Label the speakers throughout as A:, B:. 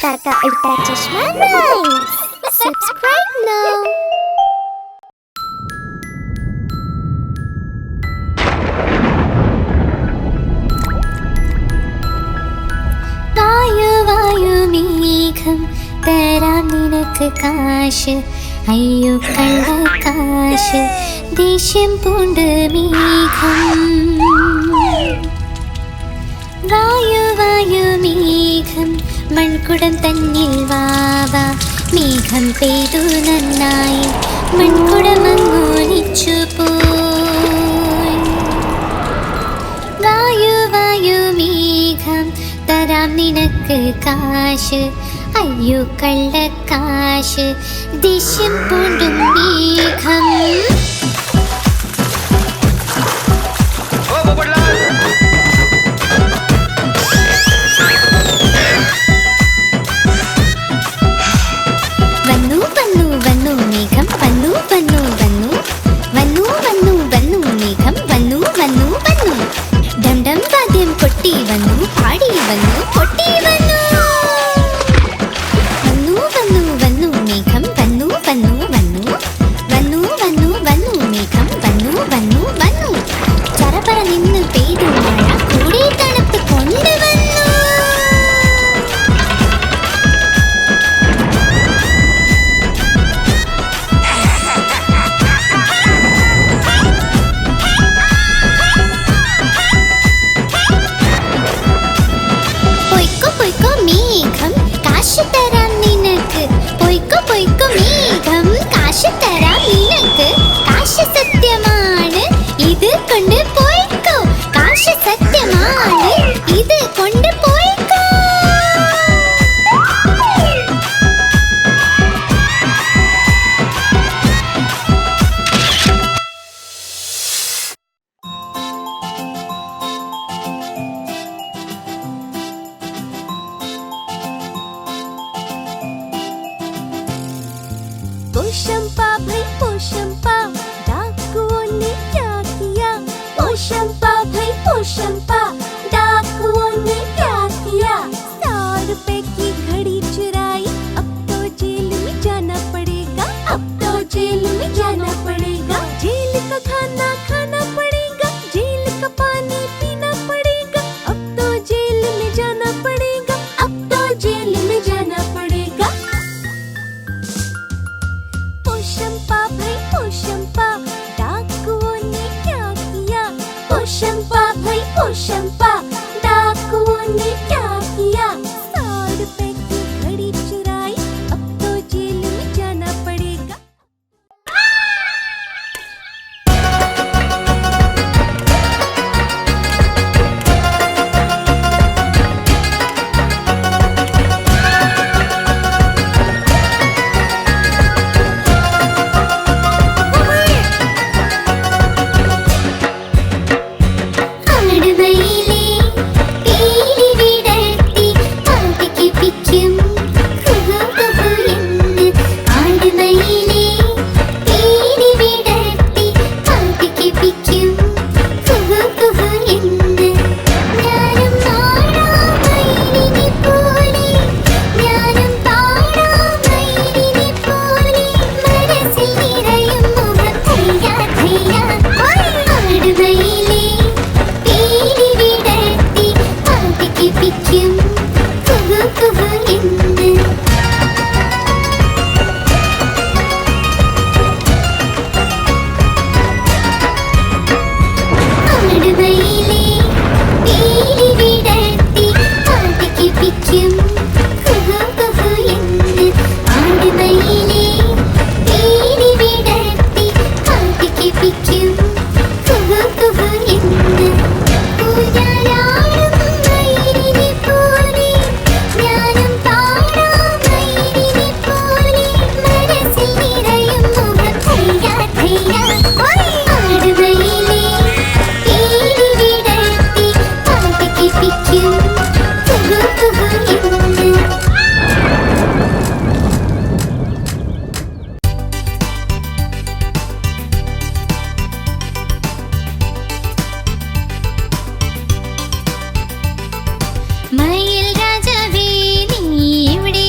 A: Sitar Ka Ultra Chashma Rhymes. Subscribe now. വായു വായു മേഘം തരാം നിനക്ക് കാശ്, അയ്യോ കള്ളക്കാശ്, ദേഷ്യം പൂണ്ട് മേഘം. വായു വായു മേഘം മൺകുടം തന്നിൽ വാവാ, മേഘം പെയ്തു നന്നായി മൺകുടമങ്ങൊലിച്ചു പോയി. വായു വായു മേഘം തരാം നിനക്ക് കാശ്, അയ്യോ കള്ളക്കാശ്, ദേഷ്യം പൂണ്ടും മേഘം. വന്നു വന്നു വന്നു മേഘം, വന്നു വന്നു വന്നു, വന്നു വന്നു വന്നു മേഘം, വന്നു വന്നു വന്നു. ഡം ഡം വാദ്യം കൊട്ടി വന്നു, പാടി വന്നു, പൊട്ടി വന്നു. വന്നു വന്നു വന്നു മേഘം, വന്നു വന്നു വന്നു, വന്നു വന്നു വന്നു മേഘം, വന്നു വന്നു വന്നു. ചറപറ നിന്ന് പെയ്തു മഴ, കൂടെ തണുപ്പ് കൊണ്ടുവന്നു. പൊയ്ക്കോ പൊയ്ക്കോ മേഘം, കാശ് തരാം നിനക്ക്, പൊയ്ക്കോ പൊയ്ക്കോ മേഘം, കാശ് തരാം നിനക്ക്. കാശ് സത്യമാണ്, ഇത് കൊണ്ട് പോയിക്കോ, കാശ് സത്യമാണ്, ഇത് കൊണ്ട് പോയിക്കോ.
B: पोशंपा भाई पोशंपा, डाकुओं ने क्या किया? पोशंपा भाई पोशंपा, डाकुओं ने क्या किया? 100 रुपए की घड़ी चुराई, अब तो जेल में जाना पड़ेगा, अब तो जेल में जाना पड़ेगा. जेल का खाना खाना पड़ेगा, जेल का पानी पीना पड़ेगा, अब तो जेल में जाना पड़ेगा, अब तो जेल में जाना पड़ेगा. पोशंपा भाई पोशंपा, डाकुओं ने क्या किया? पोशंपा भाई पोशंपा, डाकुओं ने क्या किया? 100 रुपए की घड़ी चुराई, अब तो जेल में जाना पड़ेगा.
A: ആടുവയിലെ പീലി വിടർത്തി പാട്ടിക്ക് പിക്കും കുഹു കുഹു എന്ന്. ആടുവയിലെ പീലി വിടർത്തി പാട്ടിക്ക് പിക്കും കുഹു കുഹു എന്ന്. ഞാനും പാടാം മയിലിനെ പോലെ, ഞാനും പാടാം മയിലിനെ പോലെ, മനസ്സിൽ നിറയും മുഖം ധയ്യാ ധയ്യാ. ആടുവയിലെ പീലി വിടർത്തി പാട്ടിക്ക് പിക്കും കുഹു കുഹു എന്ന്. ആടുവയിലെ പീലി വിടർത്തി പാട്ടിക്ക് പിക്കും കുഹു കുഹു എന്ന്. ആടുവയിലെ പീലി വിടർത്തി പാട്ടിക്ക് പിക്കും കുഹു കുഹു എന്ന്. ഊഞ്ഞാലാടും മയിലിനെ പോലെ, ഞാനും പാടാം മയിലിനെ പോലെ, മനസ്സിൽ നിറയും മുഖം ധയ്യാ ധയ്യാ. ആടുവയിലെ പീലി വിടർത്തി പാട്ടിക്ക് പിക്കും കുഹു കുഹു എന്ന്. മയിൽ രാജാവേ നീ ഇവിടെ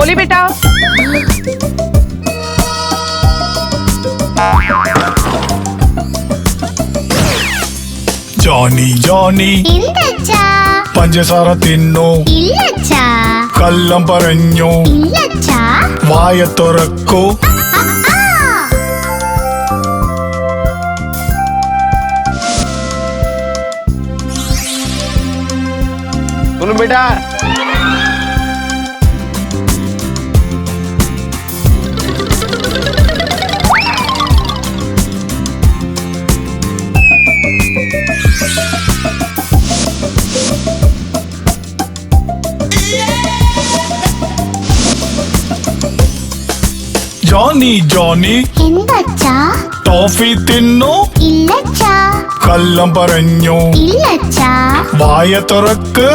C: बोली बेटा।
D: ജോണി ജോണി
A: എന്തച്ചാ?
D: പഞ്ചസാര തിന്നു
A: ഇല്ലച്ചാ.
D: കള്ളം പറഞ്ഞു
A: ഇല്ലച്ചാ.
D: വായ തുറക്കൂ
C: सुनो बेटा।
D: Johnny Johnny
A: എന്തച്ചാ?
D: ടോഫി തിന്നു
A: ഇല്ലച്ചാ.
D: കള്ളം പറഞ്ഞു
A: ഇല്ലച്ചാ.
D: വായ തുറക്ക്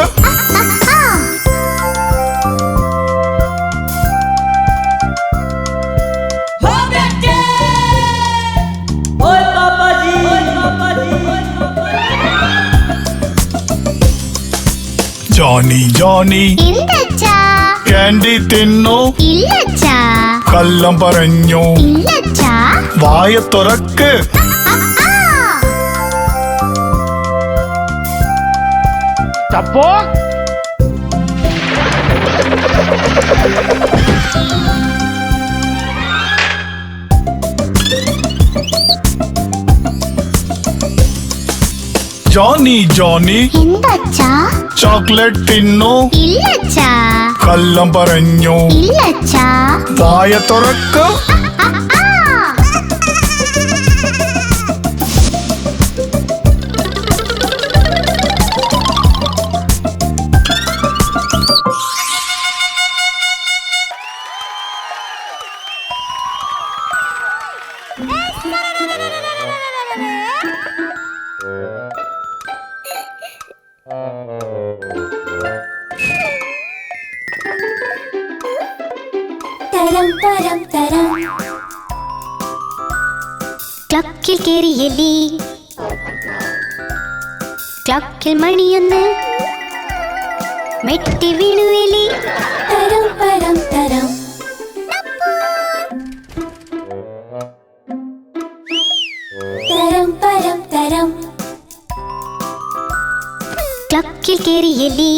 D: ജോണി ജോണി
A: എന്തച്ചാ?
D: ക്യാൻഡി തിന്നു
A: ഇല്ലച്ചാ.
D: കള്ളം പറഞ്ഞു
A: ഇല്ലച്ചാ.
D: വായ തുറക്ക്
C: चप्पो।
D: ജോണി ജോണി
A: എന്തച്ചാ?
D: ചോക്ലേറ്റ് തിന്നു
A: ഇല്ലച്ചാ.
D: കള്ളം പറഞ്ഞു
A: ഇല്ലച്ചാ.
D: വായ തുറക്ക്
B: തരം തരം തരം
A: ക്ലക്കിൽ കേറിയെലി, ക്ലക്കിൽ മണിയൊന്ന് മെട്ടി വീണു എലി.
B: തരം പരം തരം തരം പരം തരം
A: ക്ലക്കിൽ കേറിയെലി,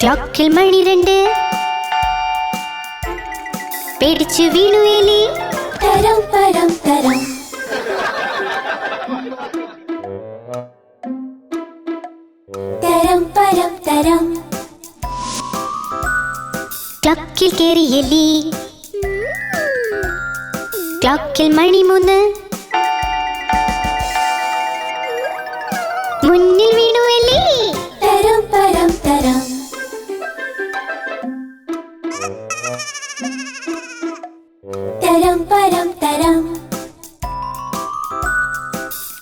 A: ക്ലക്കിൽ മണി രണ്ട് പേടിച്ചു വീണു എലി.
B: തരം പരം തരം തരം പരം തരം
A: ക്ലക്കിൽ കേറിയെലി, ക്ലക്കിൽ മണി മൂന്ന് മുന്നിൽ വീണു എലി.
B: തരം പരം തരം തരം പരം തരം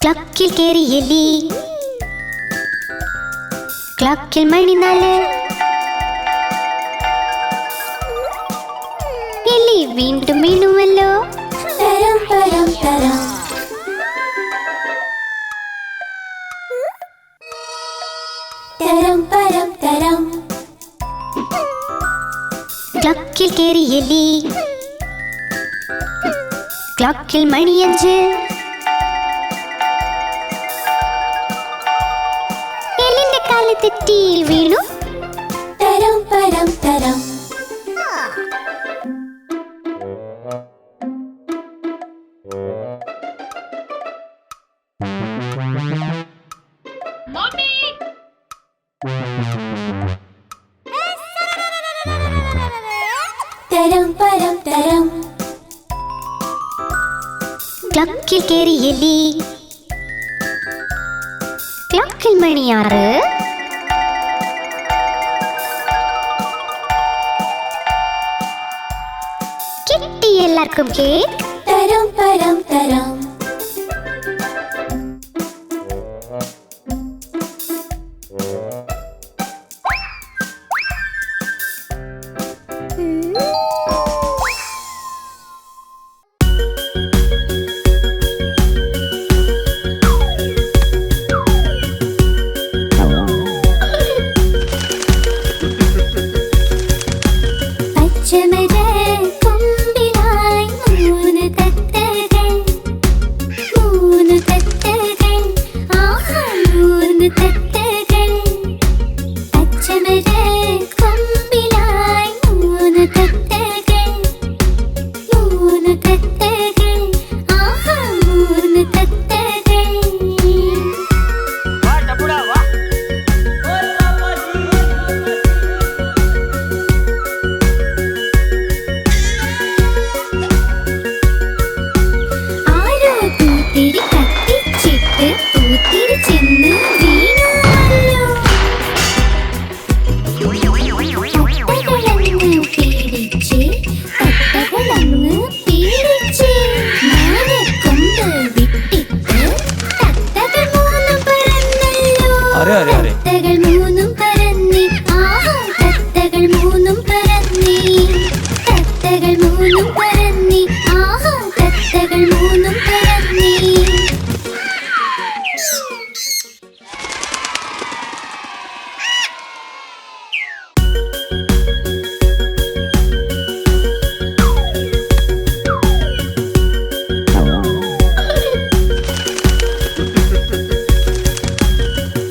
A: ക്ലക്കിൽ കേറിയെലി, ക്ലക്കിൽ മണി നാല് എലി വീണ്ടും വീണുവല്ലോ.
B: തരം പരം തരം തരം പരം തരം
A: ക്ലക്കിൽ കേറിയെലി, ക്ലക്കിൽ മണിയഞ്ച് എലിന്റെ കാല് തെറ്റിയിൽ വീണു.
B: തരം പരം തരം തരം പരം തരം
A: ക്ലക്കിൽ കേറിയെലി, ക്ലക്കിൽ മണിയാറ് കിട്ടി എല്ലാവർക്കും കേക്ക്.
B: തരം പരം തരം
A: കൊമ്പിലായി മൂന്ന് തത്തകൾ, മൂന്ന് തത്തകൾ, ആഹാ മൂന്ന് തത്തകൾ. ആരോ പൂത്തിരി കത്തിച്ചിട്ട് പൂത്തിരി ചെന്ന് വീണുവല്ലോ. തത്തകളങ്ങ് പേടിച്ച്, തത്തകളങ്ങ് പേടിച്ച്, മാനക്കൊമ്പ് വിട്ടിട്ട് തത്തകൾ മൂന്നും പറന്നല്ലോ. തത്തകൾ മൂന്നും പറന്നി, ആഹാ തത്തകൾ മൂന്നും പറന്നി, തത്തകൾ മൂന്നും പറന്നി, ആഹാ തത്തകൾ മൂന്നും പറന്നി.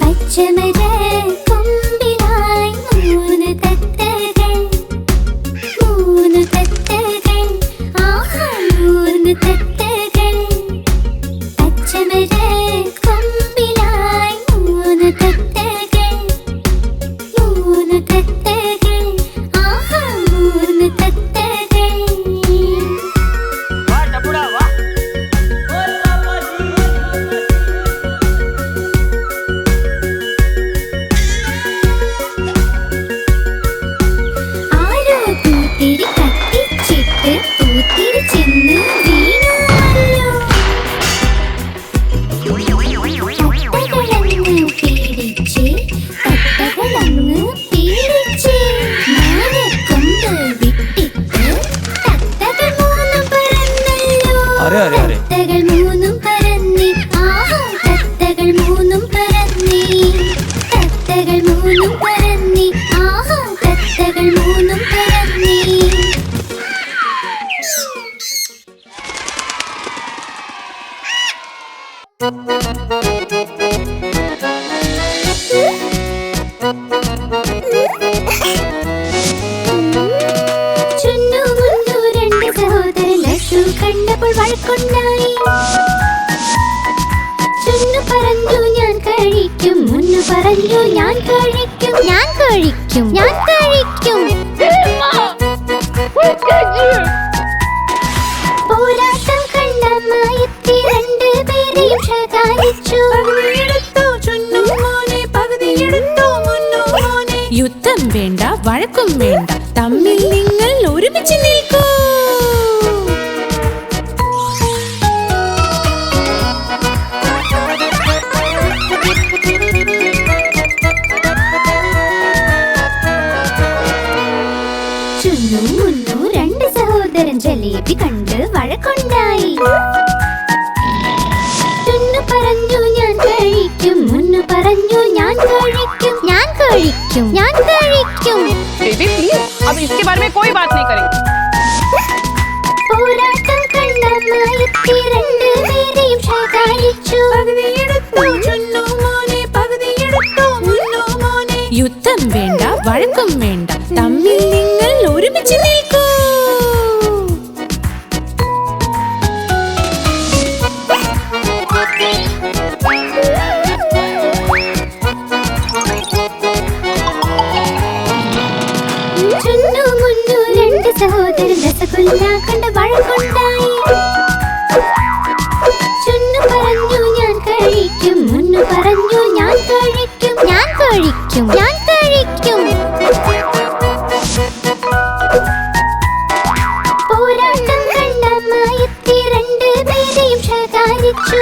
A: പച്ചമര കൊമ്പിലായി മൂന്ന് തത്തകൾ, മൂന്ന് തത്തകൾ, ആഹാ മൂന്ന് തത്തകൾ. പച്ചമര കൊമ്പിലായി മൂന്ന് തത്തകൾ, മൂന്ന് തത്തകൾ, ആഹാ മൂന്ന് തത്തകൾ. ആരോ പൂത്തിരി കത്തിച്ചിട്ട് പൂത്തിരി ചെന്ന് വീണുവല്ലോ. തത്തകളങ്ങ് പേടിച്ച്, തത്തകളങ്ങ് പേടിച്ച്, മാനക്കൊമ്പ് വിട്ടിട്ട് തത്തകൾ മൂന്നും പറന്നല്ലോ. തത്തകൾ മൂന്നും പറന്നി, ആഹാ തത്തകൾ മൂന്നും പറന്നി, തത്തകൾ മൂന്നും പറന്നി, ആഹാ തത്തകൾ മൂന്നും പറന്നി. ചുന്നു മുന്നു രണ്ട് സഹോദരൻ ലഡ്ഡു കണ്ടപ്പോൾ വഴക്കുണ്ടായി. ചുന്നു പറഞ്ഞു ഞാൻ കഴിക്കും, മുന്നു പറഞ്ഞു ഞാൻ കഴിക്കും, ഞാൻ കഴിക്കും, ഞാൻ കഴിക്കും. പോരാട്ടം കണ്ടമ്മായെത്തി രണ്ടുപേരെയും ശകാരിച്ചു.
B: യുദ്ധം വേണ്ട, വഴക്കും വേണ്ട, തമ്മിൽ നിങ്ങൾ ഒരുമിച്ച് നിൽക്കൂ.
A: ചുന്നു മുന്നു രണ്ട് സഹോദരൻ ജലേബി കണ്ട് വഴക്കുണ്ടായി. ചുന്നു പറഞ്ഞു ഞാൻ കഴിക്കും, മുന്നു പറഞ്ഞു ഞാൻ കഴിക്കും, ഞാൻ കഴിക്കും, ഞാൻ കഴിക്കും.
E: बेबी प्लीज अब इसके बारे में कोई बात नहीं करेंगे.
A: പോരാട്ടം കണ്ടമ്മായെത്തി രണ്ടുപേരെയും ശകാരിച്ചു.
B: യുദ്ധം വേണ്ട, വഴക്കും വേണ്ട, തമ്മിൽ നിങ്ങൾ ഒരുമിച്ച് നിൽക്കൂ.
A: ചുന്നു മുന്നു രണ്ട് സഹോദരൻ രസഗുല്ല കണ്ട് വഴക്കുണ്ടായി. ചുന്നു പറഞ്ഞു ഞാൻ കഴിക്കും, മുന്നു പറഞ്ഞു ഞാൻ കഴിക്കും, ഞാൻ കഴിക്കും, ഞാൻ കഴിക്കും. പോരാട്ടം കണ്ടമ്മായെത്തി രണ്ടുപേരെയും ശകാരിച്ചു.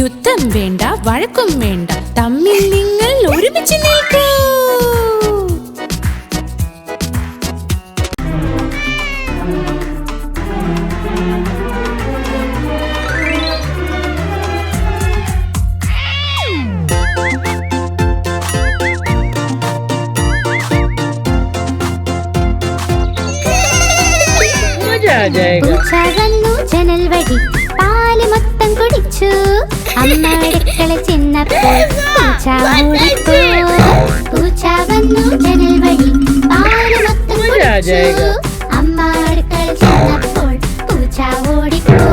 B: യുദ്ധം വേണ്ട, വഴക്കും വേണ്ട, തമ്മിൽ നിങ്ങൾ ഒരുമിച്ച് നിൽക്കൂ.
A: പൂച്ച വന്നു ജനൽ വഴി പാല് മൊത്തം കുടിച്ചു. അമ്മ അടുക്കള ചെന്നപ്പോൾ പൂച്ച ഓടിപ്പോയി. പൂച്ച വന്നു ജനൽ വഴി പാല് മൊത്തം കുടിച്ചു. അമ്മ അടുക്കള ചെന്നപ്പോൾ പൂച്ച ഓടിപ്പോയി.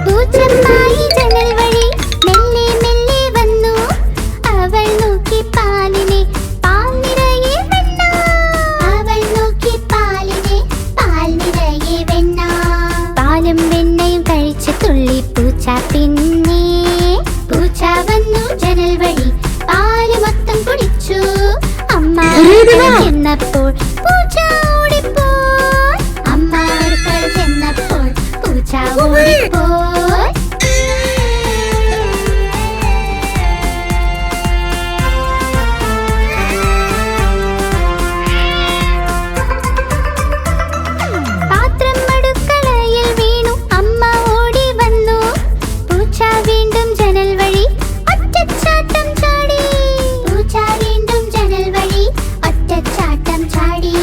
A: പൂച്ചമ്മായി ജനൽ വഴി മെല്ലെ മെല്ലെ വന്നു. അവൾ നോക്കി പാലിനെ പാൽ നിറയെ വെണ്ണ. അവൾ നോക്കി പാലിനെ പാൽ നിറയെ വെണ്ണ. പാലും വെണ്ണയും കഴിച്ച് തുള്ളി പൂച്ച പിന്നെ. പൂച്ച വന്നു ജനൽ വഴി പാല് മൊത്തം കുടിച്ചു. അമ്മ ചെന്നപ്പോൾ പൂച്ച ഓടിപ്പോയി. അമ്മ അടുക്കള ചെന്നപ്പോൾ പൂച്ച ഓടിപ്പോയി. പാത്രം അടുക്കളയിൽ വീണു. അമ്മ ഓടി വന്നു. പൂച്ച വീണ്ടും ജനൽ വഴി ഒറ്റച്ചാട്ടം ചാടി. പൂച്ച വീണ്ടും ജനൽ വഴി ഒറ്റച്ചാട്ടം ചാടി.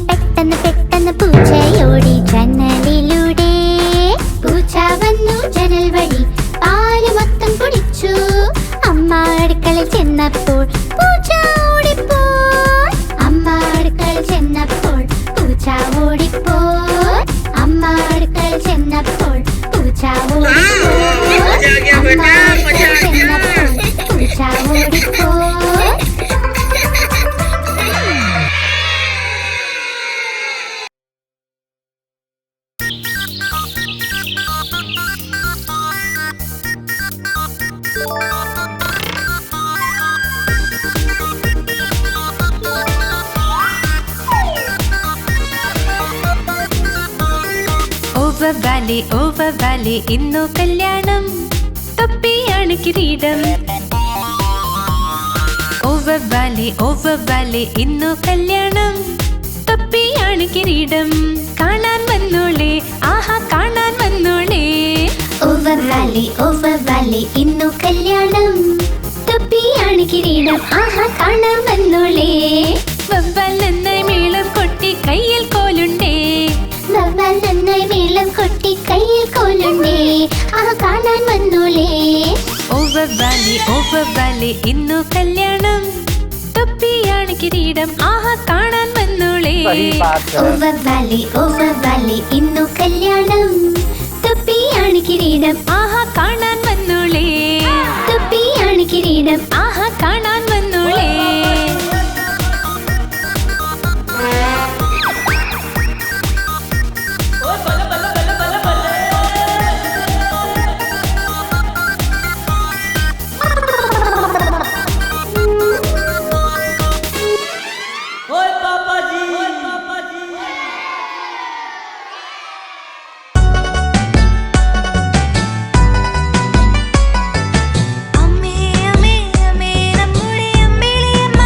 A: പെട്ടെന്ന് പെട്ടെന്ന് പൂച്ചയോടി ജനലിലൂടെ. പൂച്ച വന്നു ജനൽ വഴി പാല് മൊത്തം കുടിച്ചു. അമ്മ അടുക്കള ചെന്നപ്പോൾ പൂച്ച ഓടിപ്പോയി. അമ്മ അടുക്കള ചെന്നപ്പോൾ പൂച്ച ഓടിപ്പോയി. അമ്മ അടുക്കള ചെന്നപ്പോൾ പൂച്ച ഓടിപ്പോയി. അമ്മ അടുക്കള ചെന്നപ്പോൾ പൂച്ച ഓടിപ്പോയി.
B: ഓവർ വാലി ഇന്നു കല്യാണം. തൊപ്പിയാണ് കിരീടം. ഓവർ വാലി ഇന്നു കല്യാണം. തൊപ്പിയാണ് കിരീടം. കാണാൻ വന്നോളേ, ആഹാ കാണാൻ വന്നോളേ.
A: ഓവർ വാലി ഇന്നു കല്യാണം. തൊപ്പിയാണ് കിരീടം. ആഹാ കാണാൻ വന്നോളേ.
B: വവ്വാൽ നന്നായി മേളം കൊട്ടി കയ്യിൽ കോലുണ്ടേ.
A: വവ്വാൽ നന്നായി മേളം കൊട്ടി കയ്യിൽ കോലുണ്ടേ. ആഹാ കാണാൻ വന്നോളേ.
B: ഓവർ വാലി ഇന്നു കല്യാണം. തൊപ്പിയാണ് കിരീടം. ആഹാ കാണാൻ വന്നോളേ.
A: ഓവർ വാലി ഇന്നു കല്യാണം. തൊപ്പിയാണ് കിരീടം.
B: ആഹാ കാണാൻ വന്നോളേ.
A: തൊപ്പിയാണ് കിരീടം.
B: ആഹാ കാണാൻ വന്നോളേ.
F: അമ്മേ അമ്മേ അമ്മേ നമ്മുടെ അമ്പിളിയമ്മ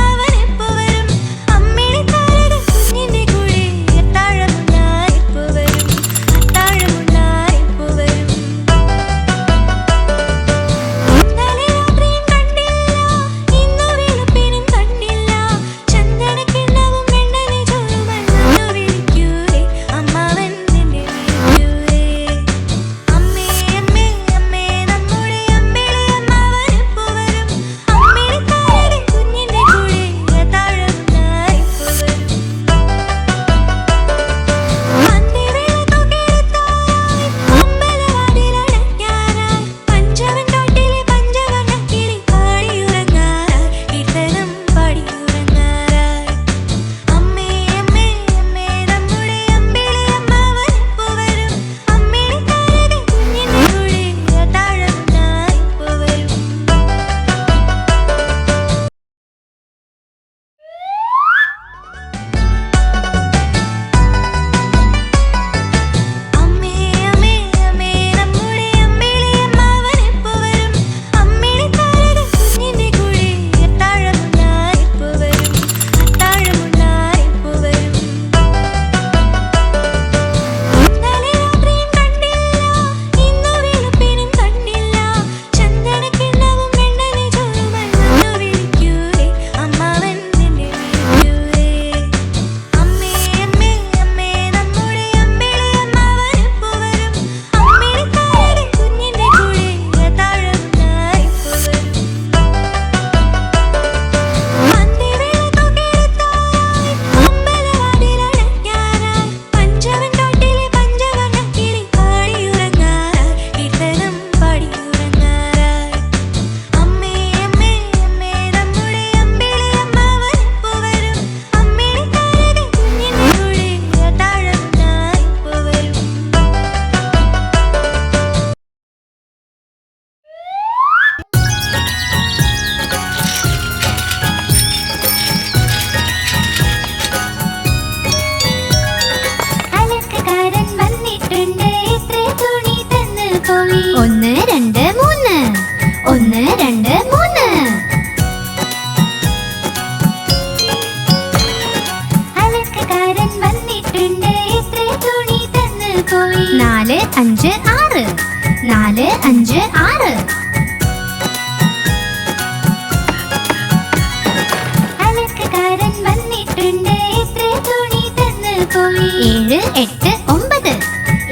A: പോയി 7 8 9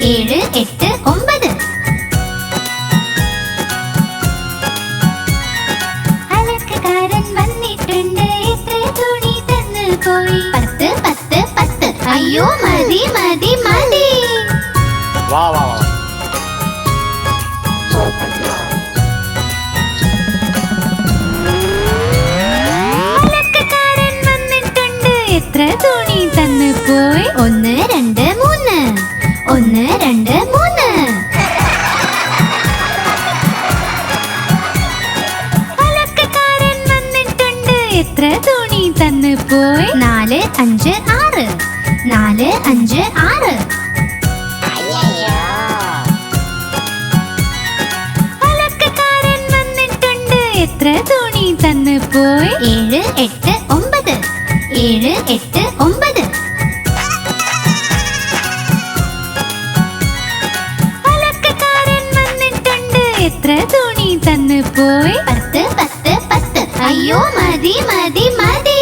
A: 7 8 9 അലക്കുകാരൻ വന്നിട്ടുണ്ട് എത്ര തുണി തന്നു പോയി 10 10 10 അയ്യോ മതി മതി മതി
C: वाह वाह वाह
A: അലക്കുകാരൻ വന്നിട്ടുണ്ട് എത്ര തുണി തന്നു പോയി 1 2 3 1 2 3 അലക്കുകാരൻ വന്നിട്ടുണ്ട് എത്ര തുണി തന്നു പോയി 4 5 6 4 5 6 അലക്കുകാരൻ വന്നിട്ടുണ്ട് എത്ര തുണി തന്നു പോയി 7 8 9 7 8 9 അലക്കുകാരൻ വന്നിട്ടുണ്ട് എത്ര തുണി തന്നു പോയി 10 10 10 അയ്യോ മതി മതി മതി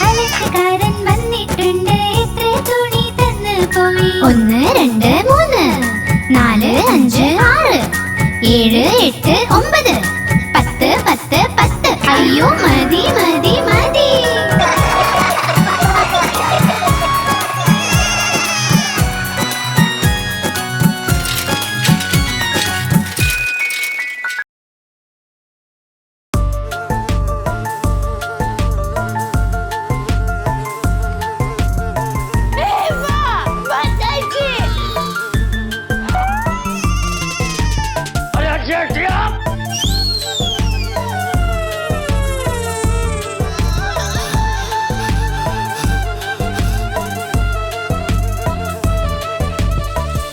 A: അലക്കുകാരൻ വന്നിട്ടുണ്ട് എത്ര തുണി തന്നു പോയി 1 2 3 4 5 6 7 8 9 10 10 10 അയ്യോ മതി മതി മതി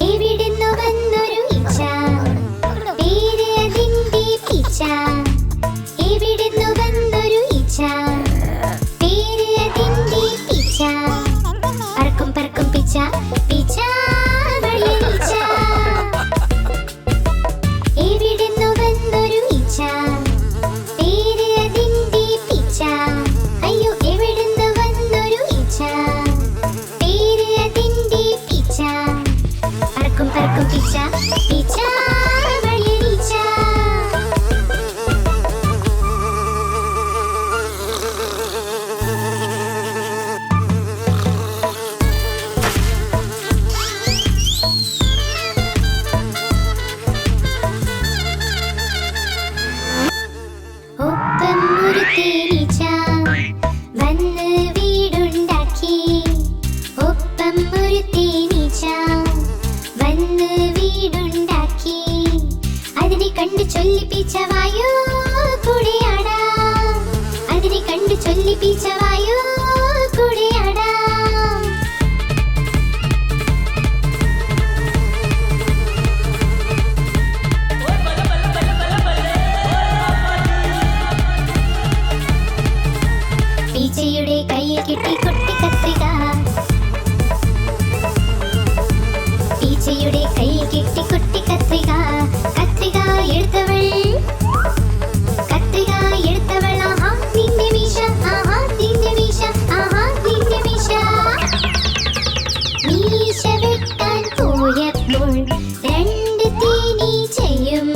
A: എവിടുന്നു വന്നൊരു ഈച്ച പേര് അതിന്റെ പിച്ച എവിടുന്നു വന്നൊരു ഈച്ച പേര് അതിന്റെ പിച്ച പറക്കും പറക്കും പിച്ച പിച്ച വഴിയീച്ച എവിടുന്നു വന്നൊരു ഈച്ച പേര് അതിന്റെ പിച്ച അയ്യോ എവിടുന്നു വന്നൊരു ഈച്ച പേര് അതിന്റെ പിച്ച പറക്കും പറക്കും പിച്ച പിച്ച വഴിയീച്ച ഒപ്പം ഒരു തേനീച്ച വന്ന് വീടുണ്ടാക്കി ഒപ്പം ഒരു തേനീച്ച വന്ന് വീടുണ്ടാക്കി അതിനെ കണ്ടു ചൊല്ലിപ്പിച്ച വായു കൂടെയാടാ അതിനെ കണ്ടു ചൊല്ലിപ്പിച്ച വായു കൂടെയാടാ പീച്ചയുടെ കയ്യിൽ കിട്ടി കുട്ടി കത്രിക പീച്ചയുടെ കയ്യിൽ കിട്ടി കുട്ടി കത്രിക കത്രിക എടുത്തവൾ ആഹാ നിന്റെ മീശ ആഹാ നിന്റെ മീശ ആഹാ നിന്റെ മീശ മീശ വെട്ടാൻ പോയപ്പോൾ രണ്ട് തേനീച്ചയും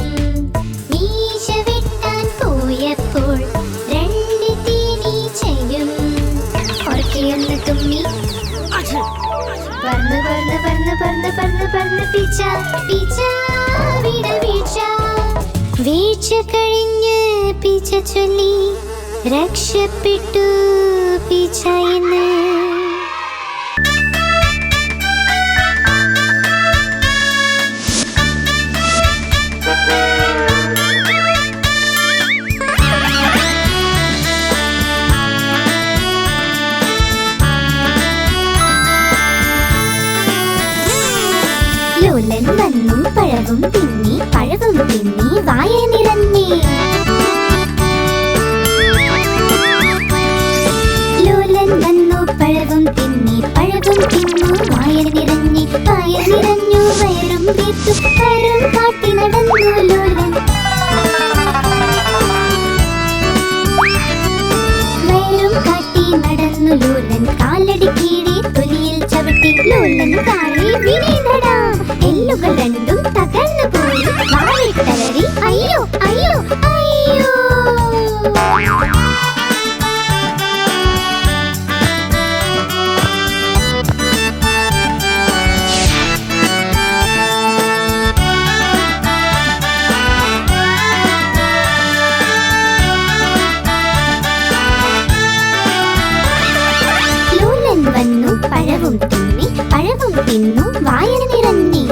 A: മീശ വെട്ടാൻ പോയപ്പോൾ രണ്ട് തേനീച്ചയും ഒരക്കെയൊന്ന് തുമ്മി പറന്ന് പറന്ന് പറന്ന് പറന്ന് പറന്ന് പറന്ന് പിച്ച പിച്ച വീണ വീഴ്ച വീഴ്ച കഴിഞ്ഞ് പിച്ച ചൊല്ലി രക്ഷപ്പെട്ടു പിച്ച എന്ന് ലോലൻ വന്നു പഴവും തിന്നി വായ നിറഞ്ഞേ ലോലൻ വന്നു പഴവും തിന്നി വായ നിറഞ്ഞു വയറും വീർത്തു കാട്ടി നടന്നു ലോലൻ കാലടി കീഴെ തൊലിയിൽ ചവിട്ടി ലോലന് താഴെ വീണേടടാ എല്ലുകൾ രണ്ടും തകർന്നു പോയി വാലിട്ടലറി അയ്യോ അയ്യോ അയ്യോ വന്നു പഴവും തിന്നു വായന നിറഞ്ഞി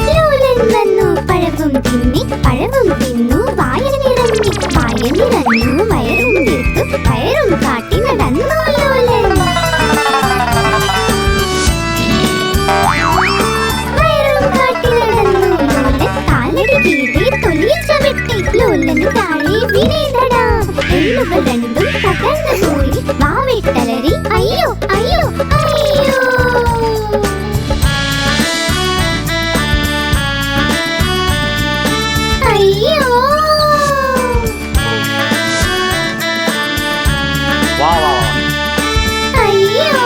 A: ലോലൻ വന്നു പഴവും തിന്നു വായന നിറഞ്ഞി വയറും തീർത്തു കയറും കാട്ടി നടന്നു ലോലൻ കാലടി കീഴെ തൊലിയിൽ ചവിട്ടി ലോലന് താഴെ വീണേടടാ എല്ലുകൾ രണ്ടും തകർന്നു പോയി വാവിട്ടലറി അയ്യോ അയ്യോ അയ്യോ അയ്യോ
C: वाह वाह
A: അയ്യോ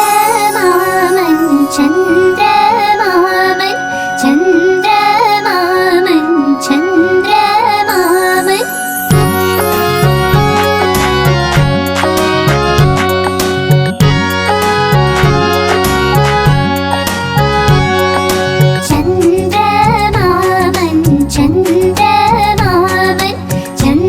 A: ചന്ദ്രമാമൻ ചന്ദ്രമാമൻ ചന്ദ്രമാമൻ ചന്ദ്രമാമൻ ചന്ദ്രമാമൻ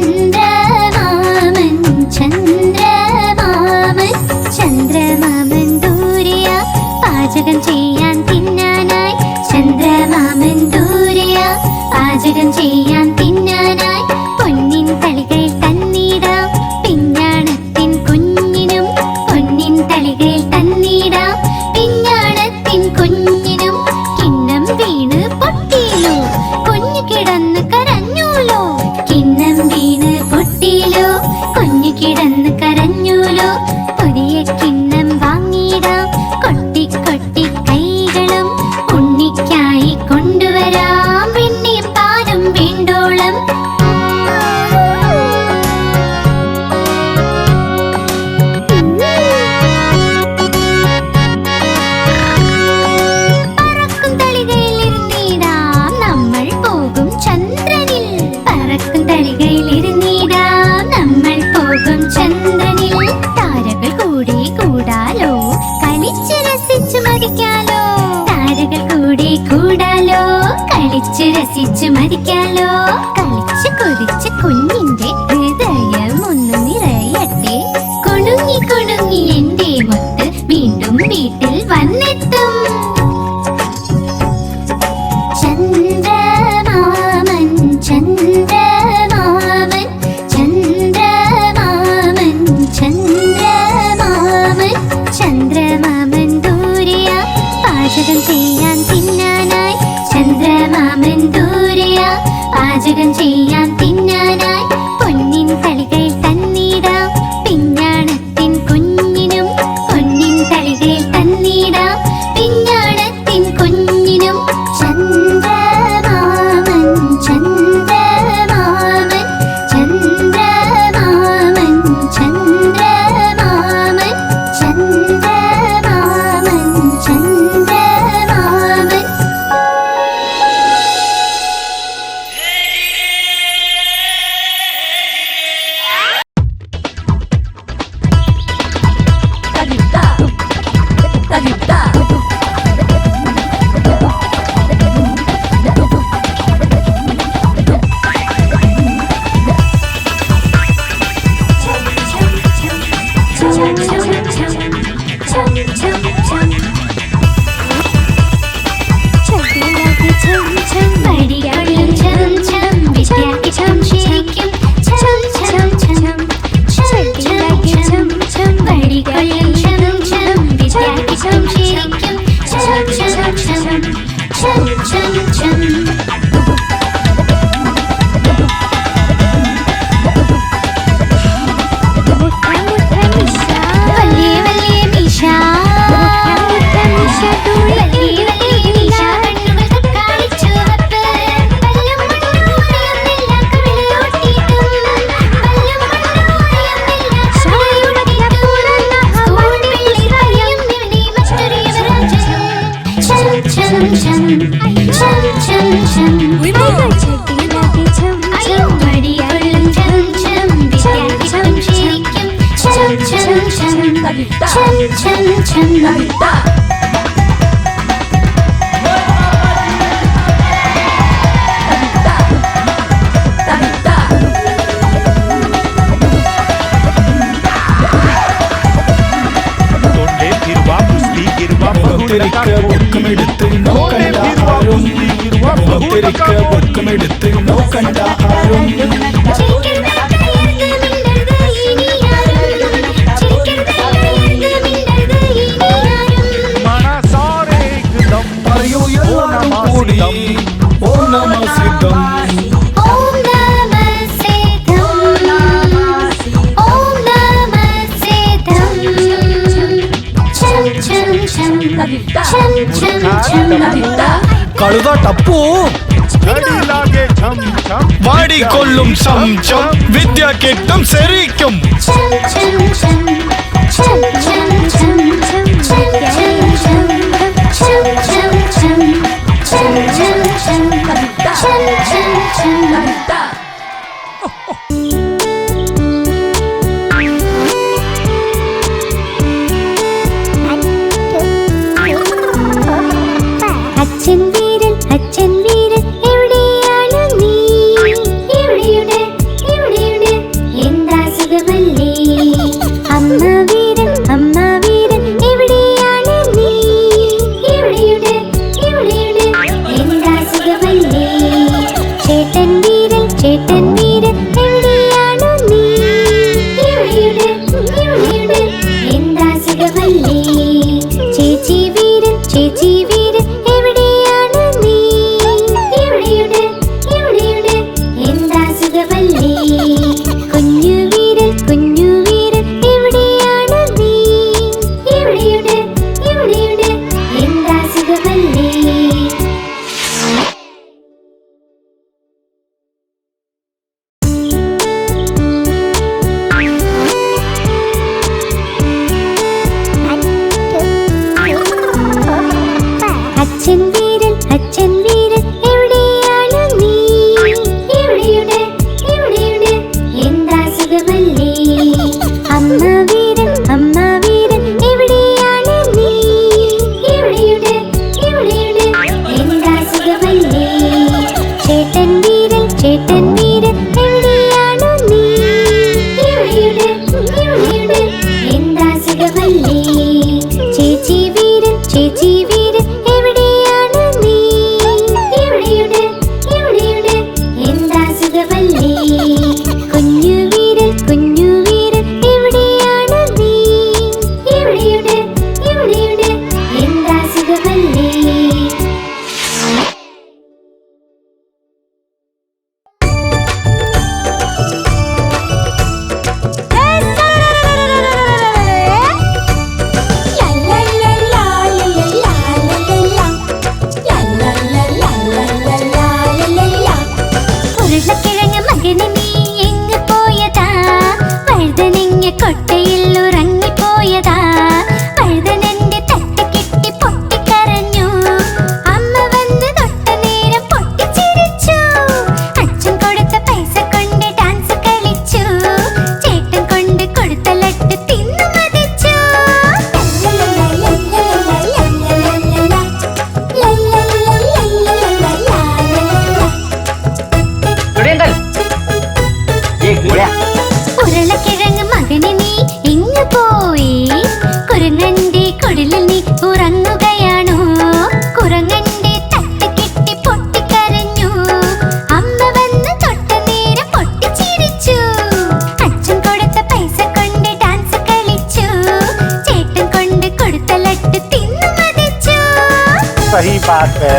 A: ചന്ദ്രമാമൻ ചന്ദ്രമാമൻ ചന്ദ്രമാമൻ ദൂരെയാ പാചകം ചെയ്യാൻ തിന്നാനായി ചന്ദ്രമാമൻ ദൂരെയാ പാചകം ചെയ്യാൻ തിന്നാനായി പൊന്നിൻ തളികയിൽ തന്നിടാം പിഞ്ഞാണത്തിൻ കുഞ്ഞിനും പൊന്നിൻ തളികയിൽ തന്നിടാം പിഞ്ഞാണത്തിൻ കുഞ്ഞിനും കിണ്ണം വീണ് പൊട്ടിയിലോ കുഞ്ഞു കിടന്ന് കരഞ്ഞൂലോ കിണ്ണം വീണ് പൊട്ടിയിലോ കുഞ്ഞു കിടന്ന് കരഞ്ഞൂലോ പുതിയ കിണ്ണം വാങ്ങിയിടാം കൊട്ടി കൊട്ടി കൈകളും ഉണ്ണിക്കായി കൊണ്ടുവരാം വെണ്ണയും പാലും വീണ്ടോളം പറക്കും തളികയിലിരുന്നിടാം നമ്മൾ പോകും ചന്ദ്രനിൽ പറക്കും തളികയിലിരുന്നിടാം നമ്മൾ പോകും ചന്ദ്രനിൽ താരകൾ കൂടി കൂടാലോ കളിച്ച് രസിച്ചു മതിക്കാലോ താരകൾ കൂടി കൂടാലോ കളിച്ച് രസിച്ചു മതിക്കാലോ കളിച്ച് കൊതിച്ച് കുഞ്ഞിന്റെ ഹൃദയം ഒന്ന് നിറയട്ടെ കുണുങ്ങി കുണുങ്ങി എന്റെ മുത്ത് വീണ്ടും വീട്ടിൽ വന്നെത്തും ചന്ദ്രമാമൻ ചന്ദ്രമാമൻ ചന്ദ്രമാമൻ ചന്ദ്രമാമൻ ചന്ദ്രമാമൻ ദൂരെയാ പാചകം ചെയ്യാൻ തിന്നാനായി ചന്ദ്രമാമൻ ദൂരെയാ പാചകം ചെയ്യാൻ തിന്നാനായി പൊന്നിൻ തളികയിൽ തന്നിടാം പിഞ്ഞാണത്തിൻ കുഞ്ഞിനും പൊന്നിൻ തളികയിൽ തന്നിടാം പിഞ്ഞാണത്തിൻ കുഞ്ഞിനും ചന്ദ്രമാമൻ ചന്ദ്രമാമൻ ചന്ദ്രമാമൻ ചന്ദ്രമാമൻ ചന്ദ്രമാമൻ ചന്ദ്രമാമൻ
D: കഴുത ടപ്പു വാടിക്കൊള്ളും സംശം വിദ്യ കിട്ടും ശരിക്കും
B: അച്ഛൻ വീരൻ എവിടെയാണ് നീ? എവിടെയുണ്ട് എവിടെയുണ്ട് എന്താ സുഖമല്ലേ? അമ്മ വീരൻ എവിടെയാണ് നീ? എവിടെയുണ്ട് എവിടെയുണ്ട് എന്താ സുഖമല്ലേ? ചേട്ടൻ വീരൻ എവിടെയാണ് നീ? എവിടെയുണ്ട് എവിടെയുണ്ട് എന്താ സുഖമല്ലേ? ചേച്ചി വീരൻ എവിടെയാണ് നീ? എവിടെയുണ്ട് എവിടെയുണ്ട് എന്താ സുഖമല്ലേ? കുഞ്ഞു വീരൻ എവിടെയാണ് നീ? എവിടെയുണ്ട് എവിടെയുണ്ട് എന്താ സുഖമല്ലേ? അച്ഛൻ വീരൻ എവിടെയാണ് നീ? എവിടെയുണ്ട് എവിടെയുണ്ട് എന്താ സുഖമല്ലേ? അമ്മ വീരൻ എവിടെയാണ് നീ? എവിടെയുണ്ട് എവിടെയുണ്ട് എന്താ സുഖമല്ലേ? ചേട്ടൻ വീരൻ എവിടെയാണ് നീ? എവിടെയുണ്ട് എവിടെയുണ്ട് എന്താ സുഖമല്ലേ? ചേച്ചി വീരൻ എവിടെയാണ് നീ? എവിടെയുണ്ട് എവിടെയുണ്ട് എന്താ സുഖമല്ലേ? കുഞ്ഞു വീരൻ എവിടെയാണ് നീ? എവിടെയുണ്ട് എവിടെയുണ്ട് എന്താ സുഖമല്ലേ? ഉരുളക്കിഴങ്ങ് മകന് നീ എങ്ങ് പോയതാ? വഴുതനങ്ങ കൊട്ടയിൽ ഉറങ്ങിപ്പോയതാ? വഴുതനന്റെ തട്ട് കിട്ടി പൊട്ടിക്കരഞ്ഞു. അമ്മ വന്ന് തൊട്ട നേരം പൊട്ടിച്ചിരിച്ചു. അച്ഛൻ കൊടുത്ത പൈസ കൊണ്ട് ഡാൻസ് കളിച്ചു. ചേട്ടൻ കൊണ്ട് കൊടുത്ത ലട്ട് തിന്നു മതിച്ചു. ഉരുളക്കിഴങ്ങ് മകന് നീ ഇങ്ങ് പോയി. കുരങ്ങന്റെ കുടിലിൽ നീ ഉറങ്ങുകയാണോ? കുരങ്ങന്റെ തട്ട് കിട്ടി പൊട്ടിക്കരഞ്ഞു. അമ്മ വന്ന് തൊട്ട നേരം പൊട്ടിച്ചിരിച്ചു. അച്ഛൻ കൊടുത്ത പൈസ കൊണ്ട് ഡാൻസ് കളിച്ചു. ചേട്ടൻ കൊണ്ട് കൊടുത്ത ലട്ട് തിന്നു മതിച്ചു.
C: सही बात है।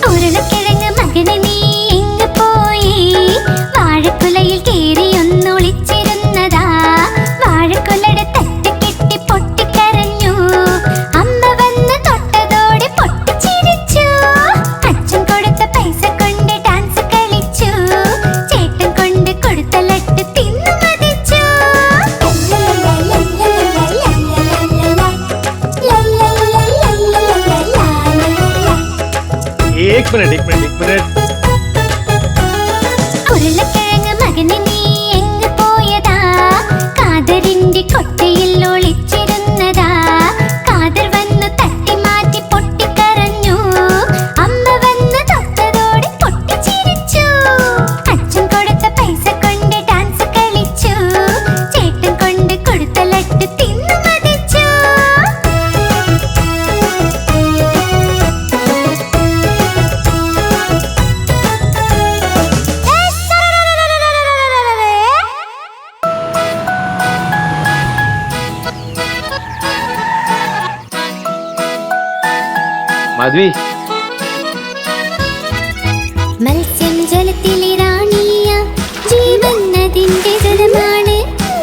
B: ഉരുളക്കിഴങ്ങ് മകന് നീ എങ്ങ് പോയി? വാഴക്കുലയിൽ കേറി ഒന്നൊളിച്ചിരുന്നതാ? വാഴക്കുലയുടെ തട്ട് കിട്ടി പൊട്ടിക്കരഞ്ഞു. അമ്മ വന്ന് തൊട്ടതോടെ പൊട്ടിച്ചിരിച്ചു. അച്ഛൻ കൊടുത്ത പൈസ കൊണ്ട് ഡാൻസ് കളിച്ചു. ചേട്ടൻ കൊണ്ട് കൊടുത്ത
F: മാധവി
A: മത്സ്യം ജലത്തിലെ റാണിയ ജീവൻ അതിന്റെ ജലമാണ്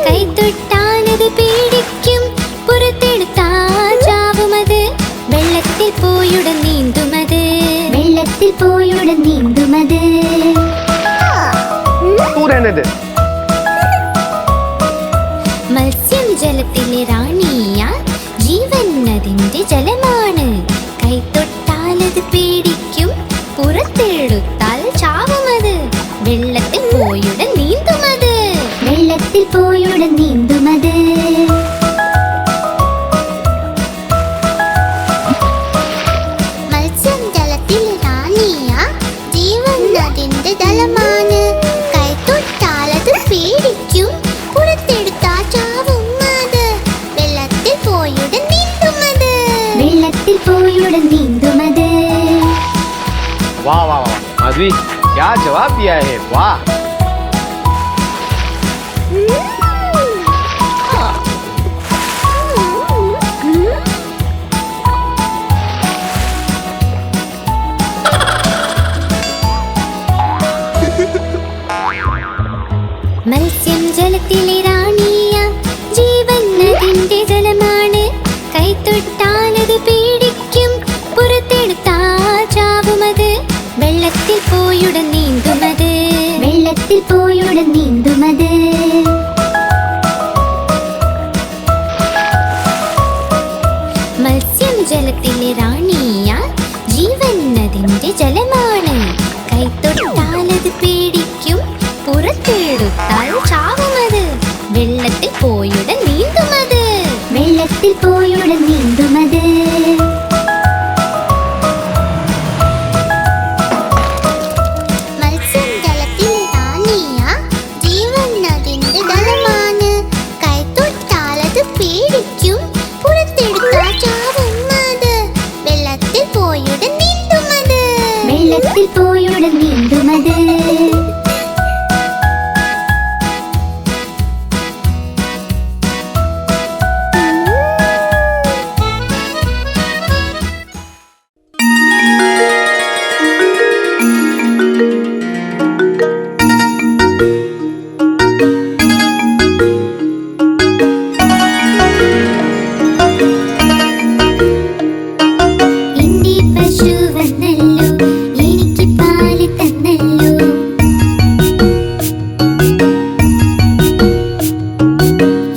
A: കൈതൊട്ടാലത് പേടിക്കും പുറത്തെടുത്താൽ ചാവുമത് വെള്ളത്തിൽ പോയുടൻ നീന്തുമത് വെള്ളത്തിൽ പോയുടൻ നീന്തുമത് മത്സ്യം ജലത്തിലെ റാണിയ ജീവൻ അതിന്റെ ജലമാണ് കൈതൊട്ടാലത് പേടിക്കും പുറത്തെടുത്താൽ ചാവുമത് വെള്ളത്തിൽ പോയുടൻ നീന്തുമത് വെള്ളത്തിൽ പോയുടൻ നീന്തുമത് മത്സ്യം ജലത്തിൽ റാണിയ ജീവൻ അതിന്റെ ജലമാണ് കൈതൊട്ടാലത് പേടിക്കും പുറത്തെടുത്താൽ ചാവുമത് വെള്ളത്തിൽ പോയുടൻ നീന്തുമത് വെള്ളത്തിൽ പോയുടൻ നീന്തുമത്
F: वाह वाह वाह माधवी क्या जवाब दिया है वाह
A: മത്സ്യം ജലത്തിലെ റാണിയ ജീവൻ അതിന്റെ ജലമാണ് കൈതൊട്ടാലത് പേടിക്കും പുറത്തെടുത്താൽ ചാവുമത് വെള്ളത്തിൽ പോയുടൻ നീന്തുമത് വെള്ളത്തിൽ പോയുടൻ നീന്തുമത് മത്സ്യം ജലത്തിലെ റാണിയ ജീവൻ അതിന്റെ ജലമാണ് കൈതൊട്ടാലത് പേടിക്കും പുറത്തെടുത്താൽ ചാവുമത് വെള്ളത്തിൽ പോയുടൻ നീന്തുമത് വെള്ളത്തിൽ പോയുടൻ നീന്തുമത് മത്സ്യം ജലത്തിൽ റാണിയ ജീവൻ അതിന്റെ ജലമാണ് കൈതൊട്ടാലത് പേടിക്കും പുറത്തെടുത്താൽ ചാവുമത് വെള്ളത്തിൽ പോയുടൻ നീന്തുമത് വെള്ളത്തിൽ പോയുടൻ നീന്തുമത് എന്റെ പശു വന്നല്ലോ എനിക്ക് പാല് തന്നല്ലോ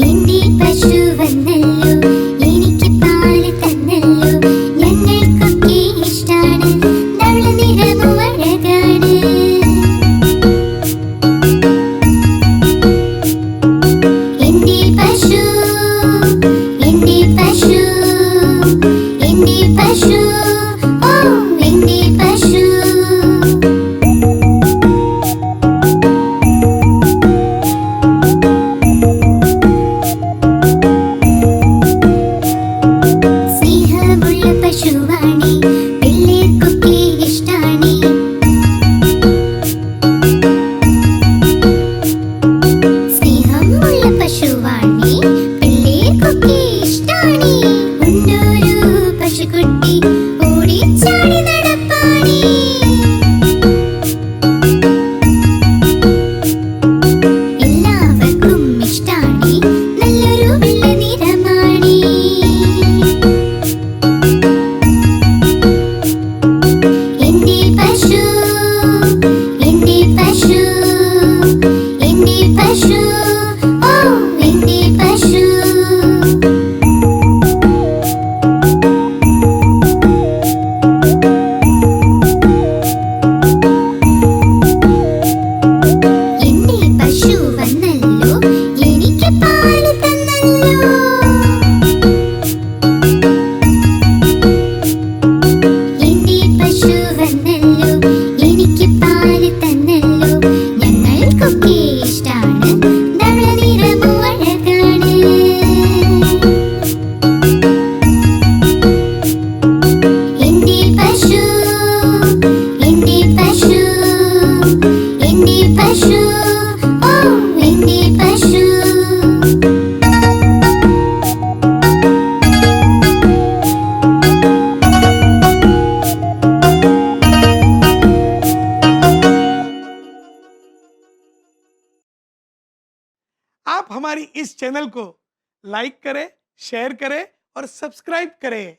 A: എന്റെ പശു വന്നല്ലോ എനിക്ക് പാല് തന്നല്ലോ ഞങ്ങൾക്കൊക്കെ ഇഷ്ടാണ് ധവള നിറമു അഴകാണ് എന്റെ പശു എന്റെ പശു എന്റെ പശു ഓ എന്റെ പശു സ്നേഹമുള്ള പശുവാണി പിള്ളേർക്കൊക്കെ ഇഷ്ടാണി സ്നേഹമുള്ള പശുവാണി പിള്ളേർക്കൊക്കെ ഇഷ്ടാണി ഉണ്ടൊരു പശുക്കുട്ടി ഓടിച്ചാടി നടപ്പാണി എല്ലാവർക്കും ഇഷ്ടാണി നല്ലൊരു വെള്ള നിറമാണി എന്റെ പശു എന്റെ പശു എന്റെ പശു ഓ എന്റെ പശു എന്റെ പശു വന്നല്ലോ എനിക്ക് പാല് തന്നല്ലോ എന്റെ പശു വന്നല്ലോ എനിക്ക് പാല് തന്നല്ലോ ഞങ്ങൾക്കൊക്കെ ഇഷ്ടാണ് ധവള
G: हमारी इस चैनल को लाइक करें, शेयर करें और सब्सक्राइब करें।